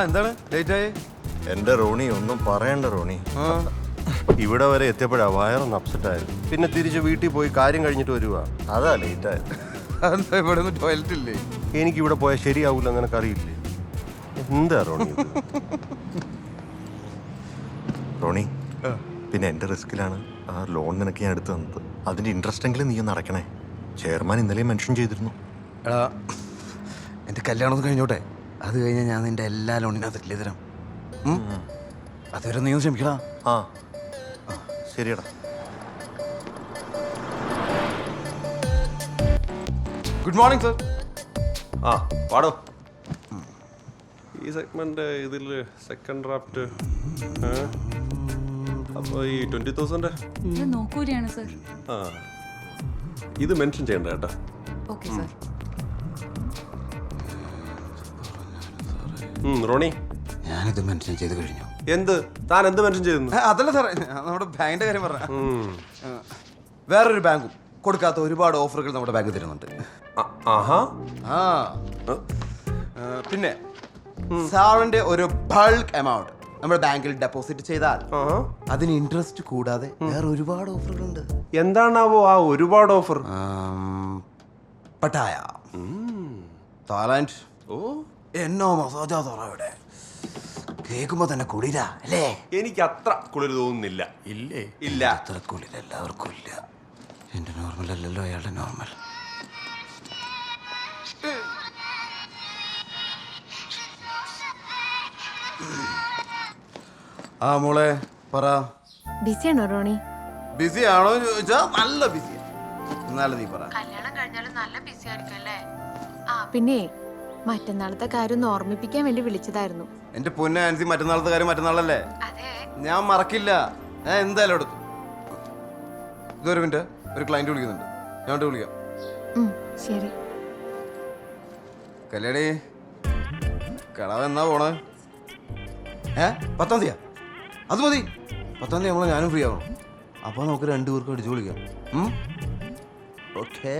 എന്താണ് ലേറ്റ് ആയി? എന്റെ റോണി ഒന്നും പറയണ്ട റോണി. ഇവിടെ വരെ എത്തിയപ്പോഴാ വയറൊന്ന് അപ്സെറ്റ് ആയത്. പിന്നെ തിരിച്ച് വീട്ടിൽ പോയി കാര്യം കഴിഞ്ഞിട്ട് വരുവാ. അതാ ലേറ്റ് ആയത്. ഇവിടെ ടോയ്ലറ്റ് ഇല്ലേ? എനിക്കിവിടെ പോയാൽ ശരിയാവൂല, നിനക്കറിയില്ലേ? എന്താ റോണി ഇത്? റോണി, പിന്നെ എന്റെ റിസ്കിലാണ് ആ ലോൺ നിനക്ക് ഞാൻ എടുത്തു തന്നത്. അതിന്റെ ഇൻട്രസ്റ്റ് എങ്കിലും നീ ഒന്ന് അടയ്ക്കണേ. ചെയർമാൻ ഇന്നലെ മെൻഷൻ ചെയ്തിരുന്നു. എടാ, എന്റെ കല്യാണം കഴിഞ്ഞോട്ടെ, അത് കഴിഞ്ഞാൽ ഞാൻ നിന്റെ എല്ലാ ലോണിനും സെറ്റിൽ ചെയ്ത് തരാം. അതുവരെ നീ ഒന്ന് ക്ഷമിക്കടാ. ആ ശരിയടാ. Good morning sir. ആ പാടോ. ഈ സെഗ്മെന്റ് ഇതിൽ സെക്കൻഡ് ഡ്രാഫ്റ്റ് അപ്പോൾ ഈ 20,000 ഇത് നോക്കൂരിയാണ് സർ. ആ ഇത് മെൻഷൻ ചെയ്യണ്ട കേട്ടോ. Okay sir. റോണി, ഞാനിത് മെൻഷൻ ചെയ്ത് കഴിഞ്ഞു. എന്ത്? താൻ എന്ത് മെൻഷൻ ചെയ്തു? അതല്ല സാറേ, നമ്മുടെ ബാങ്കിന്റെ കാര്യം പറഞ്ഞ. വേറൊരു ബാങ്കും കൊടുക്കാത്ത ഒരുപാട് ഓഫറുകൾ നമ്മുടെ ബാങ്ക് തരുന്നുണ്ട്. പിന്നെ സാറിന്റെ ഒരു ബൾക്ക് എമൗണ്ട് നമ്മുടെ ബാങ്കിൽ ഡെപ്പോസിറ്റ് ചെയ്താൽ അതിന് ഇൻട്രസ്റ്റ് കൂടാതെ വേറെ ഒരുപാട് ഓഫറുകളുണ്ട്. എന്താണാവോ ആ ഒരുപാട് ഓഫർ? പട്ടായ, തായ്ലാൻഡ്, എന്നോ മസാജാ ഇവിടെ കേൾക്കുമ്പോ തന്നെ കുളിരാ അല്ലേ? എനിക്ക് അത്ര കുളിർ തോന്നുന്നില്ല. ഇല്ലേ? ഇല്ല, അത്ര കുളിര എല്ലാവർക്കും ഇല്ല. എന്റെ നോർമൽ അല്ലല്ലോ അയാളുടെ നോർമൽ. ആ മോളെ പറ. ബിസിയാണോ റോണി? ബിസി ആണോ ചോദിച്ചാ നല്ല ബിസി. എന്നാലും നീ പറ. കല്യാണം കഴിഞ്ഞാലും നല്ല ബിസി ആയിരിക്കും അല്ലേ? പിന്നെ മറ്റന്നാളത്തെ കാര്യം ഒന്ന് ഓർമ്മിപ്പിക്കാൻ വേണ്ടി വിളിച്ചതായിരുന്നു. എന്റെ പൊന്നെ ആൻസി, മറ്റന്നാളത്തെ കാര്യം മറ്റന്നാളല്ലേ? ഞാൻ മറക്കില്ല. ഞാൻ എന്തായാലും എടുത്തു. ഇതൊരു മിനിറ്റ്, ഒരു ക്ലയന്റ് വിളിക്കുന്നുണ്ട്, ഞാൻ വിളിക്കാം. ശരി. കല്യാണി, കടവ് എന്നാ പോണേ? 10-ാം തീയതിയാ? അത് മതി. 10-ാം തീയതി നമ്മളെ ഞാനും ഫ്രീ ആവണം. അപ്പൊ നമുക്ക് 2 പേർക്ക് അടിച്ചു വിളിക്കാം. ഓക്കെ,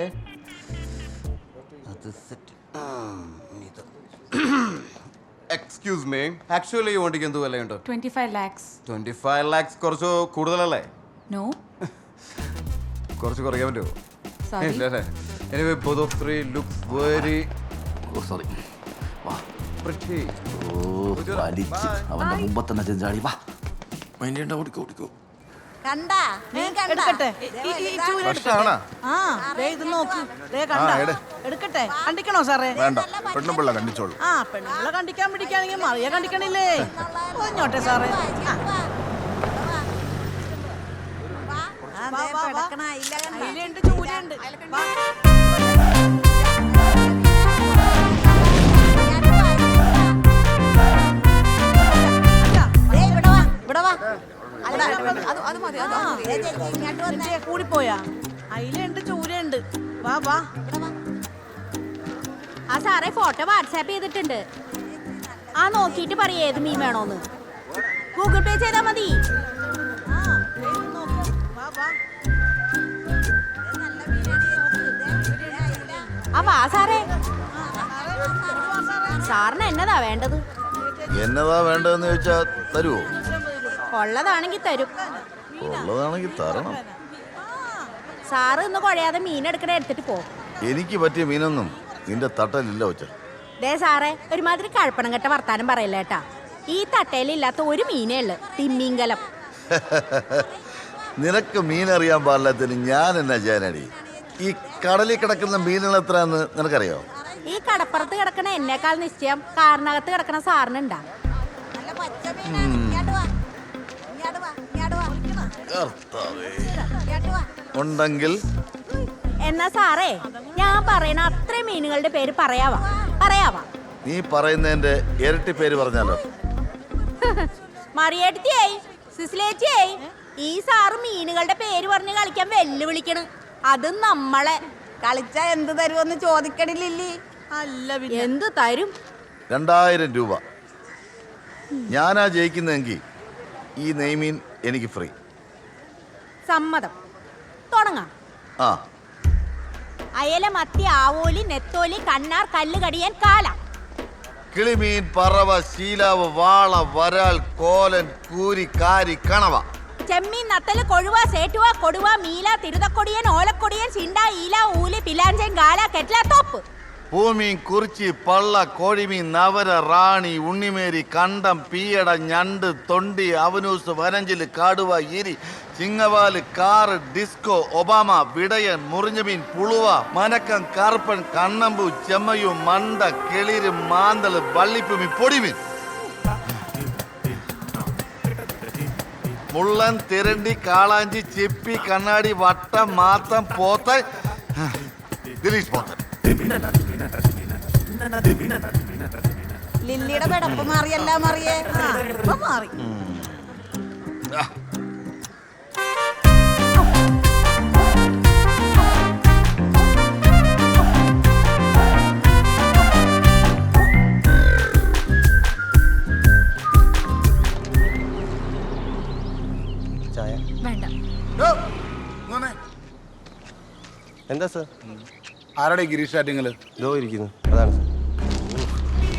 എക്സ്ക്യൂസ് മീ, ആക്ച്വലി ഈ വണ്ടിക്ക് എന്ത് വിലയുണ്ടോ? 25 lakhs. 25 lakhs കുറച്ച് കൂടുതലല്ലേ? No. കുറച്ച് കുറയ്ക്കാൻ പറ്റുമോ? Sorry. ഇല്ല അല്ലേ? Anyway, both of three looks very pretty. അവന്റെ മുമ്പ് തന്നെ ചെഞ്ചാടി. വാ മൈൻഡ് ഓടിക്കോ. കണ്ടാ? നീ കണ്ടാ? ഇത് നോക്ക്. എടുക്കട്ടെ? കണ്ടിക്കണോ സാറേ? വേണ്ട, പെണ്ണുപിള്ള കണ്ടിച്ചോളൂ. പെണ്ണുപിള്ള കണ്ടിക്കാൻ പിടിക്കാണെങ്കിൽ മറിയ കണ്ടിക്കണില്ലേ? ഒന്നോട്ടെ സാറേ. അതിലുണ്ട്, ചൂലുണ്ട്. കൂടിപ്പോയാ? അതിലുണ്ട്, ചൂലുണ്ട്. വാ വാ. ആ സാറേ, ഫോട്ടോ വാട്സാപ്പ് ചെയ്തിട്ടുണ്ട്. ആ നോക്കിയിട്ട് പറയേ ഏത് മീൻ വേണോന്ന്. ഗൂഗിൾ പേ ചെയ്താ മതി. ആ വാ സാറേ. സാറിന് എന്നതാ വേണ്ടത്? എന്നതാ വേണ്ടതെന്ന് ചോദിച്ചാ തരുവോ? ഉള്ളതാണെങ്കിൽ തരും. ഉള്ളതാണെങ്കിൽ തരണം. സാറ് ഇന്ന് കുഴയാതെ മീൻ എടുക്കണ എടുത്തിട്ട് പോ. എനിക്ക് പറ്റിയ മീനൊന്നും നിന്റെ തട്ടലില്ല ഒച്ച. ദേ സാറേ, ഒരുമാതിരി കഴപ്പണം കെട്ട വർത്താനം പറയില്ല കേട്ടാ. ഈ തട്ടയിലില്ലാത്ത ഒരു മീനേ ഉള്ളു, തിമ്മിങ്കലം. നിനക്ക് മീനറിയാൻ പാടില്ലാത്തതിന് ഞാൻ എന്നാ ചെയ്യാനടി? ഈ കടലിൽ കിടക്കുന്ന മീനുകൾ എത്രയാന്ന് നിനക്കറിയോ? ഈ കടപ്പുറത്ത് കിടക്കണ എന്നേക്കാൾ നിശ്ചയം കാറിനകത്ത് കിടക്കണ സാറിനുണ്ടാ? ഉണ്ടെങ്കിൽ എന്നാ സാറേ, ഞാൻ പറയണ അത്രയും മീനുകളുടെ പേര് പറയാവാ? നീ പറയുന്നതിന്റെ ഇരട്ടി പേര് പറഞ്ഞാലോ? മറിയേട്ടിയായി, സിസിലേറ്റിയായി, ഈ സാറ് മീനുകളുടെ പേര് പറഞ്ഞ് കളിക്കാൻ വെല്ലുവിളിക്കണ്. അത് നമ്മളെ കളിച്ചാ എന്ത് തരുമെന്ന് ചോദിക്കണില്ലേ? അല്ല, എന്ത് തരും? 2000 രൂപ. ഞാനാ ജയിക്കുന്നെങ്കിൽ ഈ നെയ്മീൻ എനിക്ക് ഫ്രീ. സമ്മതം. തുടങ്ങാം. അയല, മത്തി, ആവോലി, നെത്തോലി, കണ്ണാർ, കല്ലുകടിയൻ, കാല. കിളിമീൻ, പറവ, ശീലാവ്, വാള, വരാൽ, കോലൻ, കൂരി, കാരി, കണവ. ചെമ്മീൻ, നത്തല്, കൊഴുവ, സേറ്റുവ, കൊടുവ, മീല, തിരുതക്കൊടിയൻ, ഓലക്കൊടിയൻ, ചിണ്ട, ഈല, ഊല്, പിലാഞ്ചൻ, ഗാല, കെറ്റ്ല, തോപ്പ്. പൂമീൻ, കുറിച്ചി, പള്ള, കോഴിമീൻ, നവര, റാണി, ഉണ്ണിമേരി, കണ്ടം, പീയട, ഞണ്ട്, തൊണ്ടി, അവനൂസ്, വനഞ്ചില്, കാടുവ, ഇരി, ചിങ്ങവാല്, കാറ്, ഡിസ്കോ, ഒബാമ, വിടയൻ, മുറിഞ്ഞമീൻ, പുളുവ, മനക്കം, കറുപ്പൻ, കണ്ണമ്പു, ചെമ്മയു, മണ്ട, കിളിര്, മാന്തള്, വള്ളിപ്പുമി, പൊടിമീൻ. മുള്ളൻ, തിരണ്ടി, കാളാഞ്ചി, ചിപ്പി, കണ്ണാടി, വട്ടം, മാത്തം, പോത്ത, ദിലീഷ് പോത്തൻ. ലില്ലിയുടെ പെടപ്പ് മാറിയല്ല മറിയേ. ഇപ്പൊ മാറി. ചായ വേണ്ട. എന്താ സർ? ആരുടെ ഗിരീഷ് ആറ്റിങ്ങള്? ഇതോ ഇരിക്കുന്നു, അതാണ് സർ.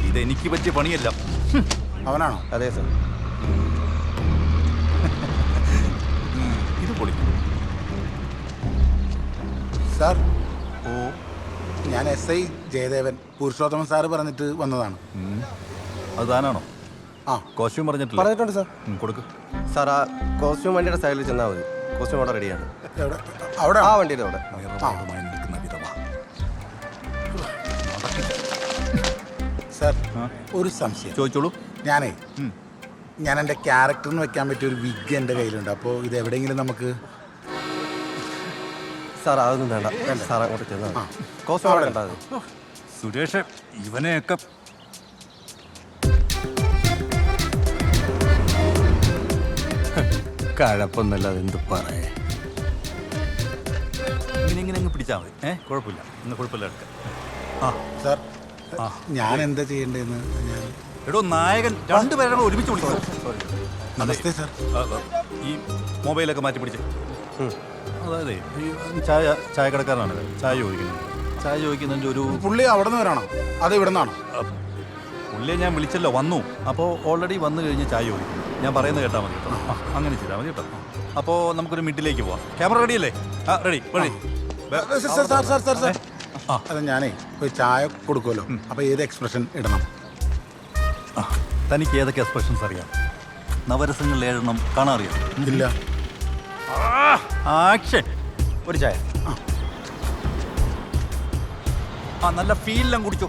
ഇതെനിക്ക് പറ്റിയ പണിയല്ല. അവനാണോ? അതെ സർ. ഇത് പൊളി. സാർ, ഞാൻ SI ജയദേവൻ, പുരുഷോത്തമൻ സാറ് പറഞ്ഞിട്ട് വന്നതാണ്. അത് താനാണോ? ആ, കോസ്റ്റ്യൂം പറഞ്ഞിട്ടുണ്ട് സർ. കൊടുക്ക് സാർ. ആ കോസ്റ്റ്യൂം വണ്ടിയുടെ സൈഡിൽ ചെന്നാൽ മതി. കോസ്റ്റ്യൂം അവിടെ റെഡിയാണ്. എവിടെ? അവിടെ ആ വണ്ടിയുടെ അവിടെ. സാർ, ഒരു സംശയം ചോദിച്ചോളൂ. ഞാൻ എൻ്റെ ക്യാരക്ടറിന് വെക്കാൻ പറ്റിയ ഒരു വിഗ് എൻ്റെ കയ്യിലുണ്ട്. അപ്പോൾ ഇത് എവിടെയെങ്കിലും നമുക്ക്... സാർ അതൊന്നും വേണ്ട. സാർ അങ്ങോട്ട് ചെന്നാൽ കോസ്റ്റ്യൂം അവിടെ കണ്ടാൽ മതി. സുരേഷ്, ഇവനെയൊക്കെ കഴപ്പൊന്നല്ല. അതെന്ത് പറയേ, ഇങ്ങനെ അങ്ങ് പിടിച്ചാൽ മതി. കുഴപ്പമില്ല, ഇന്ന് കുഴപ്പമില്ല. എടുക്കാം. ആ സാർ, ഞാൻ എന്താ ചെയ്യേണ്ടതെന്ന് ഞാൻ... എടോ നായകൻ, രണ്ടുപേരെ ഒരുമിച്ച് വിളിച്ചു. നമസ്തേ സാർ. ഈ മൊബൈലൊക്കെ മാറ്റി പിടിച്ച്. അതായത് ഈ ചായക്കടക്കാരനാണ് ചായ ചോദിക്കുന്നതിൻ്റെ ഒരു... പുള്ളി അവിടെ നിന്ന് വരാണോ അത് ഇവിടെ നിന്നാണോ? പുള്ളിയെ ഞാൻ വിളിച്ചല്ലോ, വന്നു. അപ്പോൾ ഓൾറെഡി വന്നു കഴിഞ്ഞ് ചായ ചോദിക്കും. ഞാൻ പറയുന്നത് കേട്ടാൽ മതി കേട്ടോ. അങ്ങനെ ചെയ്താൽ മതി കേട്ടോ. അപ്പോൾ നമുക്കൊരു മിഡിലേക്ക് പോവാം. ക്യാമറ റെഡിയല്ലേ? റെഡി. അത് ഞാനേ ഒരു ചായ കൊടുക്കുമല്ലോ, അപ്പോൾ ഏത് എക്സ്പ്രഷൻ ഇടണം? തനിക്ക് ഏതൊക്കെ എക്സ്പ്രഷൻസ് അറിയാം? നവരസങ്ങളിൽ 7 കാണാൻ അറിയാം? ഇല്ല. ആക്ഷൻ. ഒരു ചായ. നല്ല ഫീലെല്ലാം കുടിച്ചു.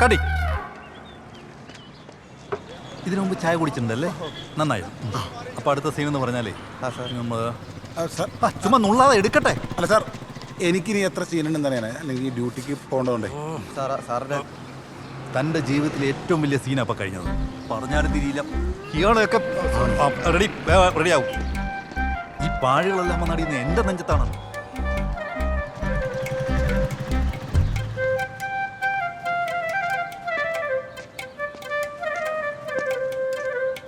കടി. ഇതിനു മുമ്പ് ചായ കുടിച്ചിട്ടുണ്ടല്ലേ? നന്നായി. അപ്പൊ അടുത്ത സീൻ എന്ന് പറഞ്ഞാലേ ചുമ്മാ നുള്ളാതെ എടുക്കട്ടെ. അല്ല സാർ, എനിക്കിനി എത്ര സീനുണ്ടെന്ന് അറിയാനാ, അല്ലെങ്കിൽ ഡ്യൂട്ടിക്ക് പോകേണ്ടതുകൊണ്ടേ. സാറിന്റെ തൻ്റെ ജീവിതത്തിലെ ഏറ്റവും വലിയ സീനാണ് അപ്പം കഴിഞ്ഞത്. പറഞ്ഞാലും തിരിയില്ല. ഇയാളെയൊക്കെ റെഡിയാവും. ഈ പാഴുകളെല്ലാം വന്നടിയുന്നത് എൻ്റെ നെഞ്ചത്താണ്.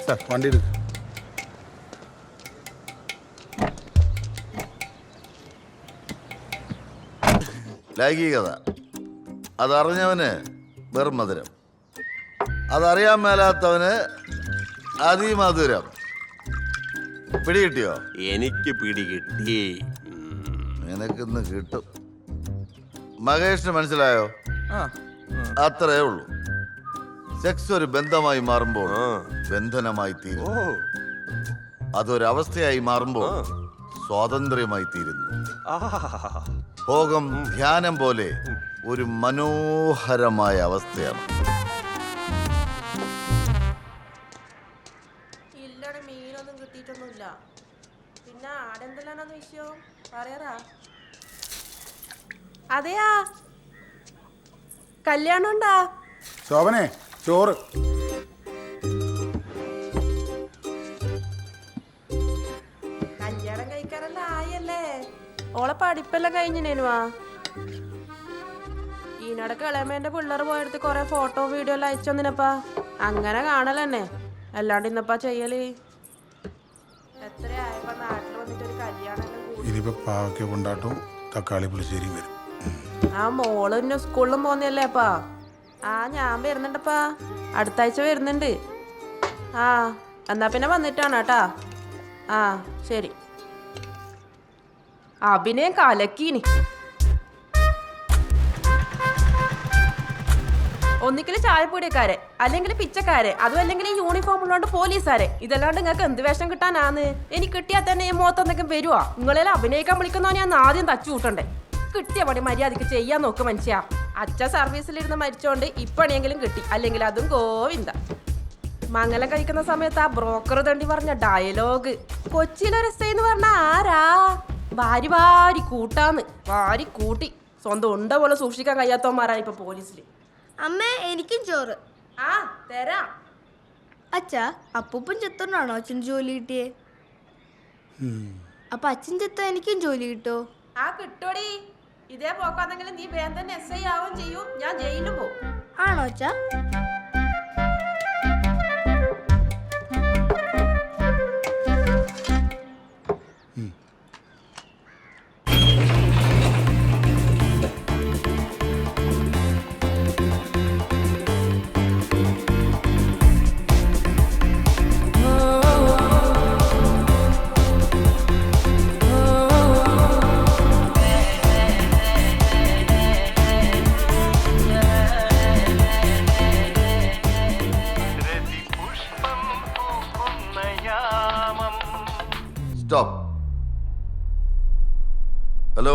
സാർ, വണ്ടി എടുക്കും. ലൈംഗികത അതറിഞ്ഞവന് വെറും മധുരം, അതറിയാൻ മേലാത്തവന് അതിമധുരം. പിടികിട്ടിയോ? എനിക്ക് പിടികിട്ടി. നിനക്കിന്ന് കിട്ടും. മഹേഷിന് മനസ്സിലായോ? അത്രേ ഉള്ളൂ. സെക്സ് ഒരു ബന്ധമായി മാറുമ്പോൾ ബന്ധനമായി തീരും. അതൊരവസ്ഥയായി മാറുമ്പോൾ സ്വാതന്ത്ര്യമായി തീരുന്നു. ഭോഗം ധ്യാനം പോലെ ഒരു മനോഹരമായ അവസ്ഥയാണ്. ഇല്ലടെ മീനൊന്നും കിട്ടിയിട്ടൊന്നുമില്ല. പിന്നെ ആടെന്തെല്ലാണെന്ന് വിഷയം പറയാറാ? അതെയാ, കല്യാണം ഉണ്ടാ? ശോഭനെ, ചോറ്. കല്യാണം കഴിക്കാനെല്ലാം ആയല്ലേ? ഓളെ പഠിപ്പെല്ലാം കഴിഞ്ഞിനേനുവാ. ഈനടക്ക് ഇളയമേന്റെ പിള്ളേർ പോയെടുത്ത് കൊറേ ഫോട്ടോ വീഡിയോ എല്ലാം അയച്ചു തന്നിനപ്പാ. അങ്ങനെ കാണലെന്നെ, അല്ലാണ്ട് ഇന്നപ്പാ ചെയ്യല്. എത്രയായപ്പോ നാട്ടിൽ വന്നിട്ട് ഒരു കല്യാണം ഇനിയിപ്പോൾ പാവയ്ക്ക കൊണ്ടാട്ടും തക്കാളി പുളിശ്ശേരിയും വരും. ആ മോള് പിന്നെ സ്കൂളിലും പോന്നല്ലേ അപ്പാ? ആ ഞാൻ വരുന്നുണ്ടപ്പാ, അടുത്ത ആഴ്ച വരുന്നുണ്ട്. ആ എന്നാ പിന്നെ വന്നിട്ടാണ് കേട്ടാ. ആ ശരി. അഭിനയം കലക്കീനി. ഒന്നിക്കല് ചായപ്പൊടിക്കാരെ, അല്ലെങ്കിൽ പിച്ചക്കാരെ, അതും അല്ലെങ്കിൽ ഈ യൂണിഫോം ഉള്ളതുകൊണ്ട് പോലീസുകാരെ. ഇതല്ലാണ്ട് നിങ്ങൾക്ക് എന്ത് വേഷം കിട്ടാനാന്ന്? എനിക്ക് കിട്ടിയാൽ തന്നെ ഈ മുഖത്ത് എന്തെങ്കിലും വരുവാ? നിങ്ങളെല്ലാം അഭിനയിക്കാൻ വിളിക്കുന്നോ ഞാൻ ആദ്യം തച്ചു കൂട്ടണ്ടേ? കിട്ടിയ പണി മര്യാദക്ക് ചെയ്യാൻ നോക്ക് മനുഷ്യ. അച്ഛ സർവീസിലിരുന്ന് മരിച്ചോണ്ട് ഇപ്പണിയെങ്കിലും കിട്ടി, അല്ലെങ്കിൽ അതും ഗോവിന്ദ. മംഗലം കഴിക്കുന്ന സമയത്ത് ആ ബ്രോക്കർ തണ്ടി പറഞ്ഞ ഡയലോഗ്, കൊച്ചിയിലെ രസയെന്ന് പറഞ്ഞ ആരാ? ഭാരി ഭാരി കൂട്ടാന്ന്, ഭാരി കൂട്ടി സ്വന്തം ഉണ്ട പോലെ സൂക്ഷിക്കാൻ കഴിയാത്തവന്മാരാണ് ഇപ്പൊ പോലീസിൽ. അമ്മ എനിക്കും ചോറ്. ആ തരാം. അച്ഛാ, അപ്പൂപ്പൻ ചെത്തോണ്ടാണോ അച്ഛൻ ജോലി കിട്ടിയേ? അപ്പൊ അച്ഛൻ ചെത്തോ എനിക്കും ജോലി കിട്ടോ? ആ കിട്ടോടി. ഇതേ പോക്കാന്നെങ്കിലും നീ വേഗം തന്നെ SI ആവുകയും ചെയ്യൂ, ഞാൻ ജയിലിലും പോകും. ആണോ അച്ഛാ? സ്റ്റോപ്പ്. ഹലോ.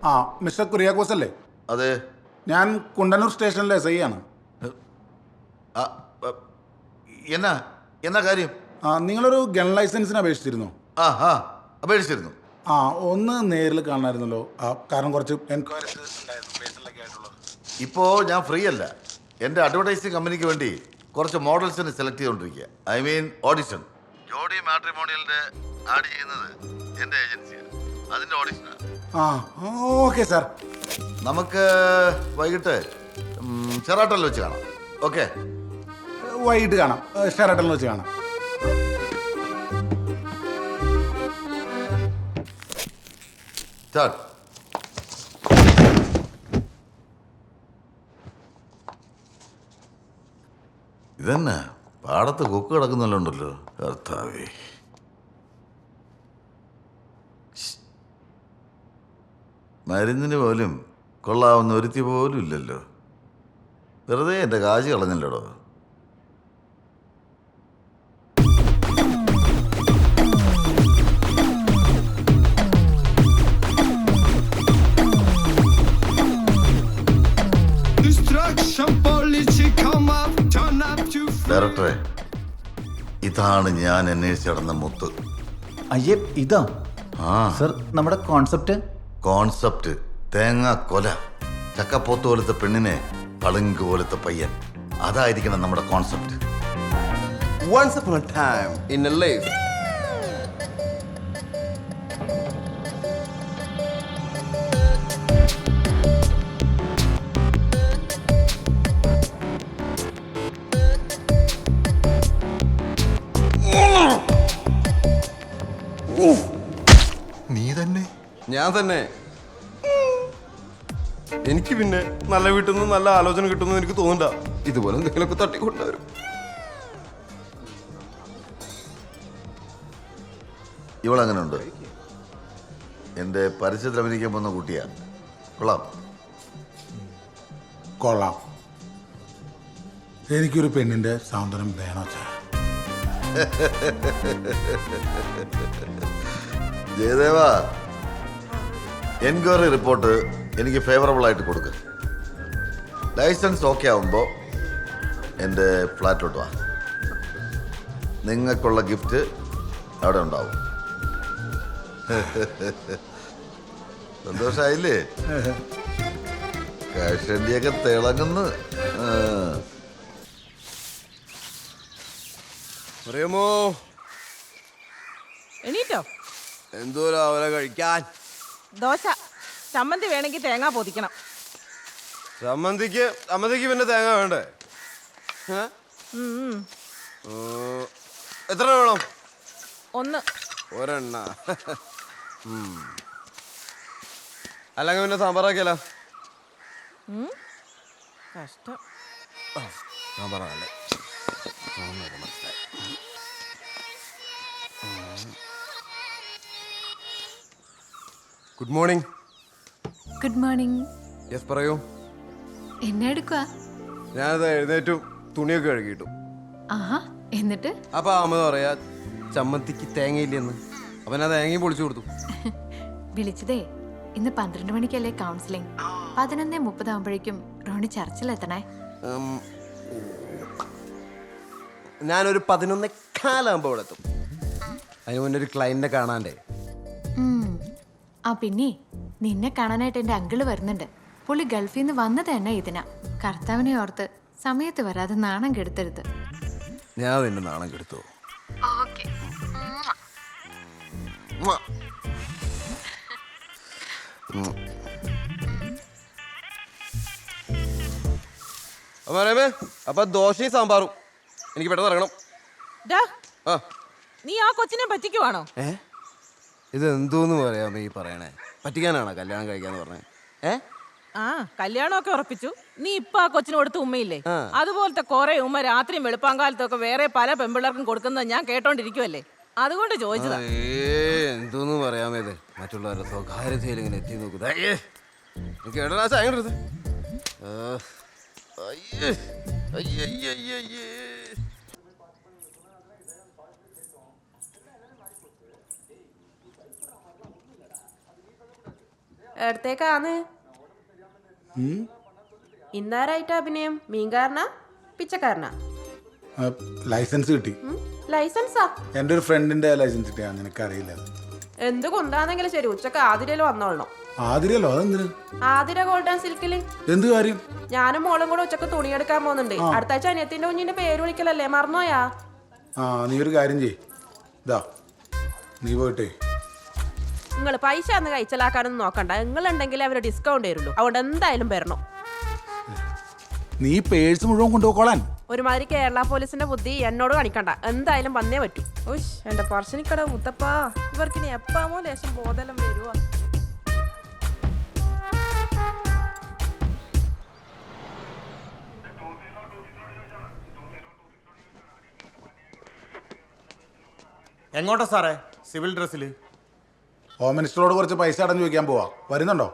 ആ മിസ്റ്റർ കുര്യാക്കോസ് അല്ലേ? അതെ. ഞാൻ കുണ്ടന്നൂർ സ്റ്റേഷനിലെ SI ആണ്. ആ, എന്നാ എന്നാ കാര്യം? നിങ്ങളൊരു ഗൺ ലൈസൻസിന് അപേക്ഷിച്ചിരുന്നോ? ആ ആ അപേക്ഷിച്ചിരുന്നു. ഒന്ന് നേരിൽ കാണാമായിരുന്നല്ലോ. കാരണം കുറച്ച് എൻക്വയറീസ് ഉണ്ടായിരുന്നു പേഴ്സണലൊക്കെ ആയിട്ടുള്ളത്. ഇപ്പോൾ ഞാൻ ഫ്രീ അല്ല. എൻ്റെ അഡ്വർടൈസിങ് കമ്പനിക്ക് വേണ്ടി കുറച്ച് മോഡൽസിനെ സെലക്ട് ചെയ്തുകൊണ്ടിരിക്കുക. I mean audition. ജോഡി മാട്രിമോണിയലിൻ്റെ ആഡ് ചെയ്യുന്നത് എൻ്റെ ഏജൻസിയാണ്. അതിൻ്റെ ഓഡിഷനാണ്. Okay sir. നമുക്ക് വൈകിട്ട് ചെറാട്ടലിൽ വെച്ച് കാണാം. ഓക്കെ, വൈകിട്ട് കാണാം. ഷെറാട്ടണിൽ വെച്ച് കാണാം. സ്റ്റാർട്ട്. ഇതന്നെ പാടത്ത് കൊക്ക് കിടക്കുന്നല്ലോണ്ടല്ലോ കർത്താവേ. മരുന്നിന് പോലും കൊള്ളാവുന്ന ഒരുത്തി പോലും ഇല്ലല്ലോ. വെറുതെ എൻ്റെ കാശ് കളഞ്ഞല്ലോടോ. ഡയറക്ടറെ, ഇതാണ് ഞാൻ അന്വേഷിച്ച് നടന്ന മുത്ത്. അയ്യേ ഇതാ ആ സർ നമ്മുടെ കോൺസെപ്റ്റ്. കോൺസെപ്റ്റ് തേങ്ങ കൊല, ചക്കപ്പോത്ത് പോലത്തെ പെണ്ണിനെ പളുങ്ക് പോലത്തെ പയ്യൻ. അതായിരിക്കണം നമ്മുടെ concept. Once upon a time in a life. നീ തന്നെ? ഞാൻ തന്നെ. എനിക്ക് പിന്നെ നല്ല വീട്ടിൽ നിന്ന് നല്ല ആലോചന കിട്ടുമെന്ന് എനിക്ക് തോന്നണ്ട. ഇതുപോലെ എന്തെങ്കിലുമൊക്കെ തട്ടിക്കൊണ്ടുവരും. ഇവളങ്ങനെ ഉണ്ട്. എൻ്റെ പരസ്യത്തിൽ അഭിനയിക്കാൻ പോകുന്ന കുട്ടിയാ. കൊള്ളാം. കൊള്ളാം. എനിക്കൊരു പെണ്ണിന്റെ സാന്ത്വനം വേണോ ചാ? ജയദേവ, എൻക്വയറി റിപ്പോർട്ട് എനിക്ക് ഫേവറബിൾ ആയിട്ട് കൊടുക്കുക. ലൈസൻസ് ഓക്കെ ആവുമ്പോൾ എൻ്റെ ഫ്ലാറ്റിലോട്ട് വാ. നിങ്ങൾക്കുള്ള ഗിഫ്റ്റ് അവിടെ ഉണ്ടാവും. സന്തോഷായില്ലേ? കാഷണ്ടിയൊക്കെ തിളങ്ങുന്നു. അറിയാമോ എണീറ്റോ? എന്തോ രാവിലെ കഴിക്കാൻ? ദോശ. ചമ്മന്തി വേണമെങ്കിൽ തേങ്ങ പൊതിക്കണം. ചമ്മന്തിക്ക് പിന്നെ തേങ്ങ വേണ്ടേ? എത്ര വേണം? ഒന്ന്. ഒരെണ്ണ. അല്ലെങ്കിൽ പിന്നെ സാമ്പാറാക്കിയല്ലോ. കഷ്ടം. സാമ്പാറല്ലേ? Good morning. Good morning. Yes പറയൂ. എന്നെ എടുക്കുക? ഞാനത് എഴുന്നേറ്റു തുണിയൊക്കെ കഴുകിയിട്ടു. ആഹാ, എന്നിട്ട്? അപ്പൊ അമ്മ പറയാ ചമ്മന്തിക്ക് തേങ്ങയില്ലെന്ന്. അവൻ ആ തേങ്ങയും പൊളിച്ചു കൊടുത്തു. വിളിച്ചതേ ഇന്ന് 12 മണിക്കല്ലേ കൗൺസിലിംഗ്. 11:30 ആകുമ്പോഴേക്കും റോണി ചർച്ചിലെത്തണേ. ഞാനൊരു 11:15 ഇവിടെ എത്തും. അതിന് മുന്നേ ഒരു ക്ലയന്റിനെ കാണാണ്ടേ. ആ പിന്നെ നിന്നെ കാണാനായിട്ട് എൻ്റെ അങ്കിള് വരുന്നുണ്ട്. പുള്ളി ഗൾഫിൽ നിന്ന് വന്നത് തന്നെ ഇതിനാ. കർത്താവിനെ ഓർത്ത് സമയത്ത് വരാതെ നാണം കെടുത്തരുത്. ഞാൻ നിന്നെ നാണം കെടുത്തു. അപ്പൊ ദോശയും സാമ്പാറും എനിക്ക് പെട്ടെന്ന് ഇറങ്ങണം. ഡാ, ആ നീ ആ കൊച്ചിനെ പറ്റിക്കുവാണോ? ഇത് എന്തോന്ന് പറയാമോ ഈ പറയണേ? പറ്റിക്കാനാണോ കല്യാണം കഴിക്കാന്ന് പറഞ്ഞേ? ആ, കല്യാണമൊക്കെ ഉറപ്പിച്ചു. നീ ഇപ്പൊ ആ കൊച്ചിന് കൊടുത്ത ഉമ്മയില്ലേ, അതുപോലത്തെ കുറെ ഉമ്മ രാത്രിയും വെളുപ്പാങ്കാലത്തൊക്കെ വേറെ പല പെമ്പിള്ളേർക്കും കൊടുക്കുന്നത് ഞാൻ കേട്ടോണ്ടിരിക്കുവല്ലേ, അതുകൊണ്ട് ചോദിച്ചതാ. എന്തോന്ന് പറയാമോ ഇത്? മറ്റുള്ളവരുടെ സ്വകാര്യതയിൽ ഇങ്ങനെ എത്തി നോക്കുന്നത്. എടുത്തേക്കാന്ന് ഇന്നാരായിട്ട് അഭിനയം? മീൻകാരനാ പിച്ചക്കാരനാ? ലൈസൻസ് കിട്ടി. ലൈസൻസാ? എൻ്റെ ഒരു ഫ്രണ്ടിന്റെ ലൈസൻസ് കിട്ടിയാ, നിനക്കറിയില്ല. എന്ത് കൊണ്ടാണെങ്കിലും ശരി, ഉച്ചക്ക് ആതിരയിൽ വന്നോളണം. ആതിരല്ലോ? അതെന്തിന്? ആതിര ഗോൾഡ് ആൻഡ് സിൽക്കില്. എന്ത് കാര്യം? ഞാനും മോളും കൂടെ ഉച്ചക്ക് തുണി എടുക്കാൻ പോകുന്നുണ്ട്. അടുത്ത ആഴ്ച അനിയത്തിന്റെ കുഞ്ഞിന്റെ പേര് വിളിക്കലല്ലേ, മറന്നോയാ? നീ ഒരു കാര്യം ചെയ്, ഇതാ നീ പോയിട്ടേ. നിങ്ങൾ പൈസ ഒന്ന് കഴിച്ചലാക്കാനൊന്നും നോക്കണ്ട. നിങ്ങളുണ്ടെങ്കിൽ അവര് ഡിസ്കൗണ്ട് തരുള്ളൂ. അതുകൊണ്ട് എന്തായാലും വരണം. നീ പേഴ്സ് മുഴുവൻ കൊണ്ടുപോക്കോളാൻ. ഒരുമാതിരി കേരള പോലീസിന്റെ ബുദ്ധി എന്നോട് കാണിക്കണ്ട. എന്തായാലും വന്നേ പറ്റൂ. ഉഷ്, എന്റെ പറശ്ശിനിക്കട മുത്തപ്പാ, ഇവർക്കിനി എപ്പാമോ ലേശം ബോധം വരുവാ. എങ്ങോട്ടാ സാറേ? സിവിൽ ഡ്രസ്സില്. ഹോം മിനിസ്റ്ററോട് കുറച്ച് പൈസ അടഞ്ഞു ചോദിക്കാൻ പോവാ. വരുന്നുണ്ടോ?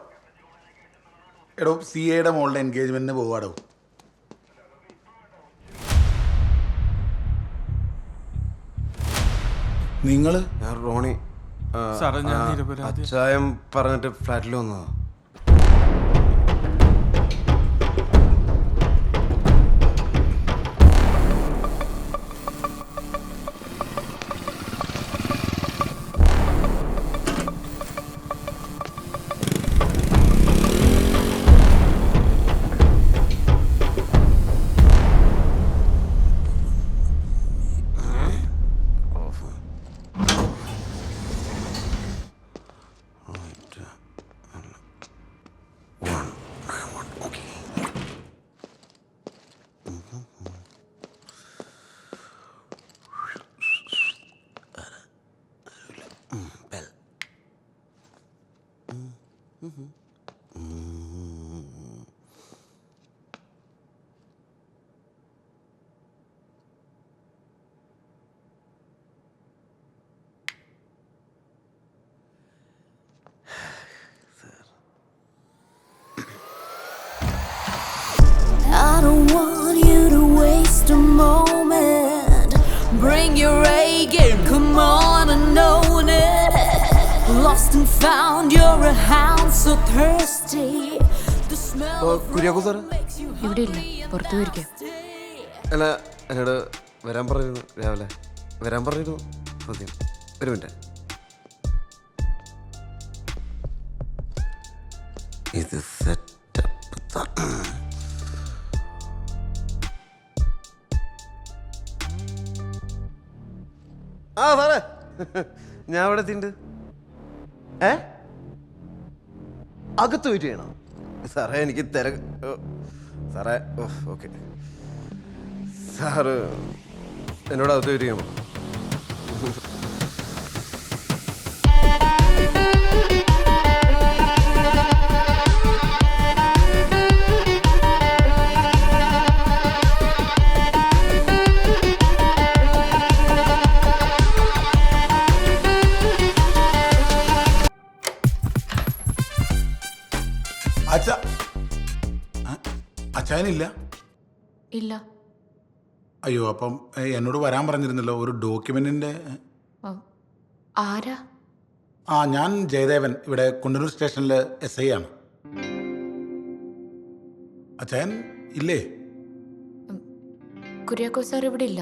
എടോ, CAയുടെ മോളുടെ എൻഗേജ്മെന്റിന് പോവാടോ. നിങ്ങള്? ഞാൻ റോണി. അച്ചായം പറഞ്ഞിട്ട് ഫ്ലാറ്റിൽ വന്നതാ. I don't want you to waste a moment. Bring your A game, come on and own it. Lost and found, you're a hound so thirsty. The smell of Kuriako makes you ഇവിടെ ഇല്ല, പുറത്തു പോയിരിക്കാം. അല്ല, എന്നോട് വരാൻ പറഞ്ഞിരുന്നു രാവിലെ. വരാൻ പറഞ്ഞിരുന്നു സത്യം. ഒരു മിനിറ്റ്. ഇത് സെറ്റപ്പ്. ആ സാറേ, ഞാൻ ഇവിടെ എത്തിണ്ട്. അകത്ത് വെയിറ്റ് ചെയ്യണം സാറേ? എനിക്ക് സാറേ. ഓക്കെ സാറ് എന്നോട് അകത്ത് വെയിറ്റ് ചെയ്യണം. അച്ചായനില്ല? ഇല്ല. അയ്യോ, അപ്പം എന്നോട് വരാൻ പറഞ്ഞിരുന്നല്ലോ ഒരു ഡോക്യുമെന്റിന്റെ. ആരാ? ഞാൻ ജയദേവൻ, ഇവിടെ കുണ്ടന്നൂർ സ്റ്റേഷനിലെ SI ആണ്. അച്ചായൻ ഇല്ലേ? കുര്യാക്കോസ് സാർ ഇവിടെ ഇല്ല.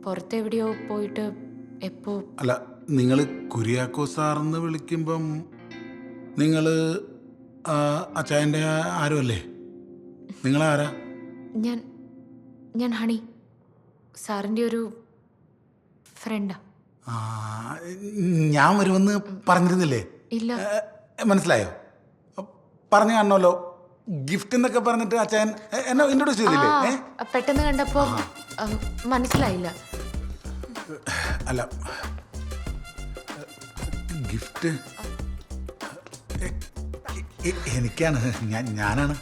പുറത്തെവിടെയോ പോയിട്ട് എപ്പോ? അല്ല, നിങ്ങൾ കുര്യാക്കോ സാറെന്ന് വിളിക്കുമ്പം നിങ്ങൾ അച്ചായൻ്റെ ആരുമല്ലേ? നിങ്ങളാരാ? ഞാൻ ഹണി, സാറിൻ്റെ ഒരു ഫ്രണ്ടാ. ഞാൻ വരുമെന്ന് പറഞ്ഞിരുന്നില്ലേ? ഇല്ല. മനസ്സിലായോ? പറഞ്ഞു കാണണമല്ലോ. ഗിഫ്റ്റ് എന്നൊക്കെ പറഞ്ഞിട്ട് അച്ചായൻ എന്നെ ഇൻട്രൊഡ്യൂസ് ചെയ്തില്ലേ? പെട്ടെന്ന് കണ്ടപ്പോ മനസ്സിലായില്ല. അല്ല, ഗിഫ്റ്റ് എനിക്കാണ്. ഞാനാണ്.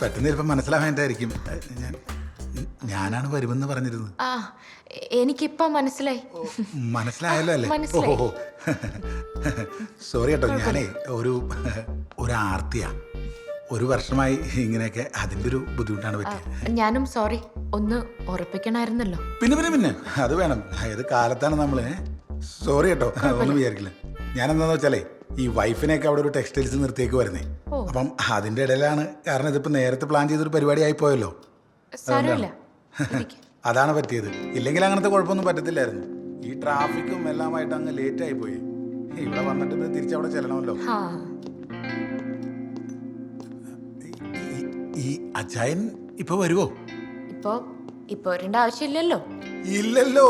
പെട്ടെന്ന് ചിലപ്പോൾ മനസ്സിലാവേണ്ടായിരിക്കും. ഞാനാണ് വരുമെന്ന് പറഞ്ഞിരുന്നത്. എനിക്കിപ്പോ മനസ്സിലായി. മനസ്സിലായല്ലോ അല്ലേ? മനസ്സിലായി. ഓഹോ, സോറി കേട്ടോ. ഞാനേ ഒരു ആർത്തിയാ. 1 വർഷമായി ഇങ്ങനെയൊക്കെ. അതിൻ്റെ ഒരു ബുദ്ധിമുട്ടാണ് പറ്റിയത്. ഞാനും സോറി. ഒന്ന് ഉറപ്പിക്കണമായിരുന്നല്ലോ. പിന്നെ അത് വേണം. ഏത് കാലത്താണ് നമ്മള്. സോറി കേട്ടോ, ഒന്നും വിചാരിക്കില്ല. ഞാനെന്താന്ന് വെച്ചാലേ ഈ വൈഫിനെയൊക്കെ അവിടെ ഒരു ടെക്സ്റ്റൈൽസ് നിർത്തിയേക്ക് വരുന്നേ. അപ്പം അതിൻ്റെ ഇടയിലാണ്. കാരണം ഇതിപ്പോ നേരത്തെ പ്ലാൻ ചെയ്തൊരു പരിപാടി ആയി പോയല്ലോ. അതാണ് പറ്റിയത്. ഇല്ലെങ്കിൽ അങ്ങനത്തെ കുഴപ്പമൊന്നും പറ്റത്തില്ലായിരുന്നു. ഈ ട്രാഫിക്കും എല്ലാമായിട്ട് അങ്ങ് ലേറ്റ് ആയി പോയി. ഇവിടെ വന്നിട്ട് തിരിച്ചവിടെ ചെല്ലണമല്ലോ. ഈ അച്ചായൻ ഇപ്പൊ വരുവോ? ഇപ്പൊ വരേണ്ട ആവശ്യമില്ലല്ലോ. ഇല്ലല്ലോ.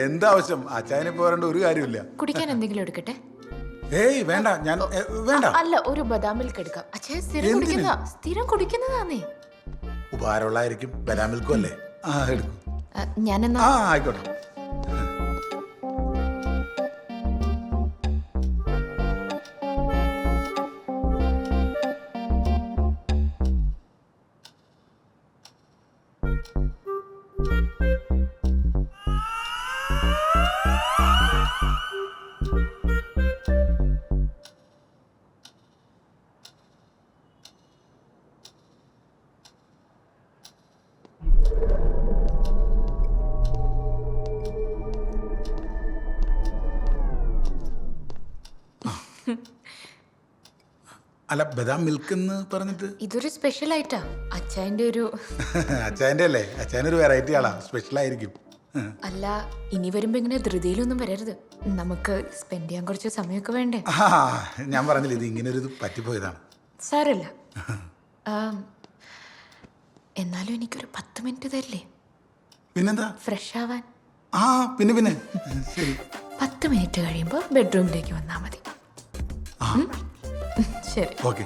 എന്താവശ്യം? അച്ചായനെ ഇപ്പൊ വരേണ്ട ഒരു കാര്യമില്ല. കുടിക്കാൻ എന്തെങ്കിലും എടുക്കട്ടെ? ഏയ് വേണ്ട. ഞാൻ വേണ്ട. അല്ല, ഒരു ബദാം മിൽക്ക് എടുക്കാം. അച്ഛൻ സ്ഥിരം കുടിക്കുന്നതാന്നേ. ഉപകാരമുള്ളായിരിക്കും. ബദാം മിൽക്കും അല്ലേ? എടുക്കും. ഞാനെന്നാ. ആയിക്കോട്ടെ. അല്ല, ബദാം മിൽക്ക് എന്ന് പറഞ്ഞിട്ട് ഇതൊരു സ്പെഷ്യൽ ആയിട്ടാ. അച്ചായന്റെ ഒരു അച്ചായന്റെ അല്ലേ? അച്ചായനൊരു വെറൈറ്റി ആളാ. സ്പെഷ്യൽ ആയിരിക്കും. അല്ല, ഇനി വരുമ്പോ ഇങ്ങനെ ധൃതിയിലൊന്നും വരരുത്. നമുക്ക് സ്പെൻഡ് ചെയ്യാൻ കുറച്ച് സമയമൊക്കെ വേണ്ടേ? ഞാൻ പറഞ്ഞില്ല, ഇത് ഇങ്ങനെ ഒരു പറ്റിപ്പോയതാണ്. സാരല്ല. എന്നാലും എനിക്കൊരു 10 മിനിറ്റ് തരില്ലേ? പിന്നെന്താ? ഫ്രഷ് ആവാൻ. പിന്നെ ശരി. 10 മിനിറ്റ് കഴിയുമ്പോൾ ബെഡ്റൂമിലേക്ക് വന്നാൽ മതി. ശരി. ഓക്കെ.